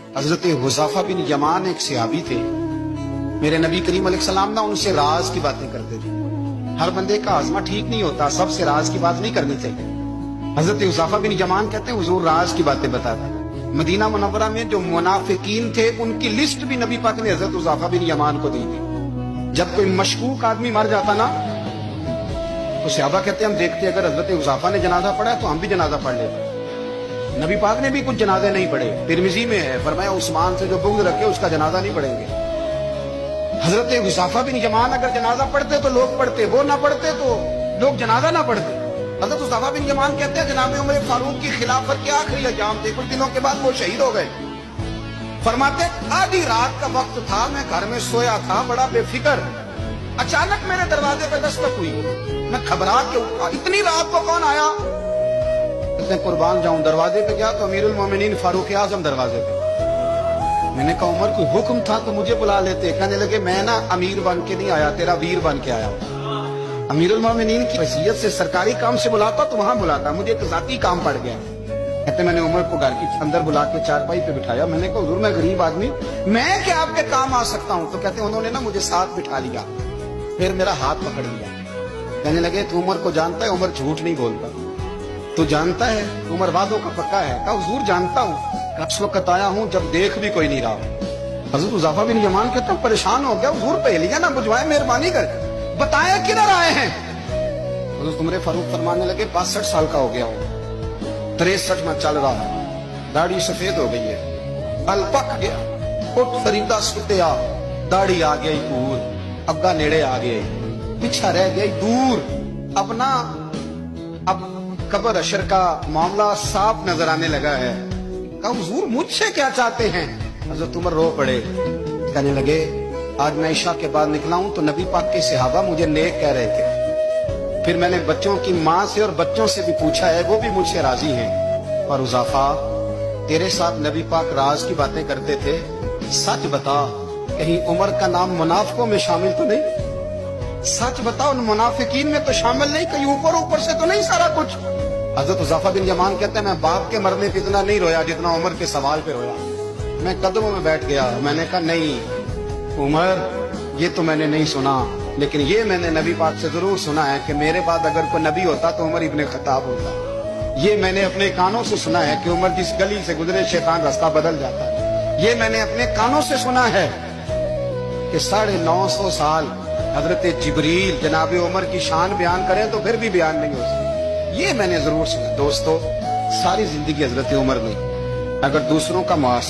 हजरत हुज़ैफा बिन यमान एक सहाबी थे, मेरे नबी करीम अलैहिस्सलाम ना उनसे राज की बातें करते थे। हर बंदे का आज़मा ठीक नहीं होता, सबसे राज की बात नहीं करनी चाहिए। हजरत हुज़ैफा बिन यमान कहते हैं हुजूर राज की बातें बताते। मदीना मुनव्वरा में जो मुनाफिकीन थे उनकी लिस्ट भी नबी पाक ने हजरत हुज़ैफा बिन यमान को दी थी। जब कोई मशकूक आदमी मर जाता ना तो सहाबा कहते हैं हम देखते अगर हजरत हुज़ैफा ने जनाजा पढ़ा है तो हम भी जनाजा पढ़ लेते। नबी पाक ने भी कुछ जनाजे नहीं पढ़े, तिरमिजी में है, फरमाया उस्मान से जो बुग़्ज़ रखे उसका जनाजा नहीं पढ़ेंगे। हजरत हुज़ैफा बिन यमान अगर जनाजा पढ़ते तो लोग पढ़ते, वो ना पढ़ते तो लोग जनाजा ना पढ़ते। हजरत हुज़ैफा बिन यमान कहते हैं जनाब उमर फारूक की खिलाफत के आखिरी अय्याम थे, कुछ दिनों के बाद वो शहीद हो गए। फरमाते आधी रात का वक्त था, मैं घर में सोया था बड़ा बेफिक्र, अचानक मेरे दरवाजे पर दस्तक हुई, मैं घबरा के उठा, इतनी रात को कौन आया? इतने कुर्बान जाऊं, दरवाजे पे गया तो अमीरुल मोमिनीन फारूक आजम दरवाजे पे। मैंने कहा उमर कोई हुक्म था तो मुझे बुला लेते। कहने लगे मैं ना अमीर बन के नहीं आया, तेरा वीर बन के आया। अमीरुल मोमिनीन की वसीयत से सरकारी काम से बुलाता तो वहां बुलाता, मुझे एक जाती काम पड़ गया। कहते मैंने उमर को घर की अंदर बुला के चारपाई पे बिठाया, मैंने कहा हुजूर मैं गरीब आदमी, मैं क्या आपके काम आ सकता हूँ? तो कहते उन्होंने ना मुझे साथ बिठा लिया, फिर मेरा हाथ पकड़ लिया। कहने लगे तू उमर को जानता है? उमर झूठ नहीं बोलता। तू जानता है उमर वादों का पक्का है? कहा हुजूर जानता हूँ। उस वक्त आया हूँ जब देख भी कोई नहीं रहा। हजरत हुज़ैफा बिन यमान कहते हैं परेशान हो गया, हुजूर पहेलियां ना बुझवाए, मेहरबानी करके बताया किधर आए हैं। हजरत उमर फारूक फरमाने लगे 62 साल का हो गया हूँ, 63 में चल रहा है, दाढ़ी सफेद हो गई है, बल पक गया, उठ फरीदा सुतिया, दाढ़ी आ गई पूर, अग्गा नेड़े आ गए, पीछा रह गई दूर। अब ना अब कब्र अशर का मामला साफ नजर आने लगा है। कहा हुजूर मुझसे क्या चाहते हैं? हजरत उमर रो पड़े, कहने लगे आज मैं इशा के बाद निकला हूं तो नबी पाक के सहाबा मुझे नेक कह रहे थे, फिर मैंने बच्चों की माँ से और बच्चों से भी पूछा है, वो भी मुझसे राजी हैं। और हुज़ैफा तेरे साथ नबी पाक राज की बातें करते थे, सच बता कहीं उमर का नाम मुनाफिकों में शामिल तो नहीं? सच बता उन मुनाफिकीन में तो शामिल नहीं, कहीं ऊपर ऊपर से तो नहीं सारा कुछ? हजरत हुज़ैफा बिन यमान कहते हैं मैं बाप के मरने पे इतना नहीं रोया जितना उमर के सवाल पे रोया। मैं कदमों में बैठ गया, मैंने कहा नहीं उमर ये तो मैंने नहीं सुना, लेकिन ये मैंने नबी पाक से जरूर सुना है कि मेरे बाद अगर कोई नबी होता तो उमर इब्ने खत्ताब होता। ये मैंने अपने कानों से सुना है कि उमर जिस गली से गुजरे शैतान रास्ता बदल जाता है। ये मैंने अपने कानों से सुना है कि 950 साल हजरत जिब्रील जनाब उमर की शान बयान करें तो फिर भी बयान नहीं हो सकता। ये मैंने जरूर सुना। दोस्तों सारी जिंदगी हजरत उमर ने अगर दूसरों का मुआसरा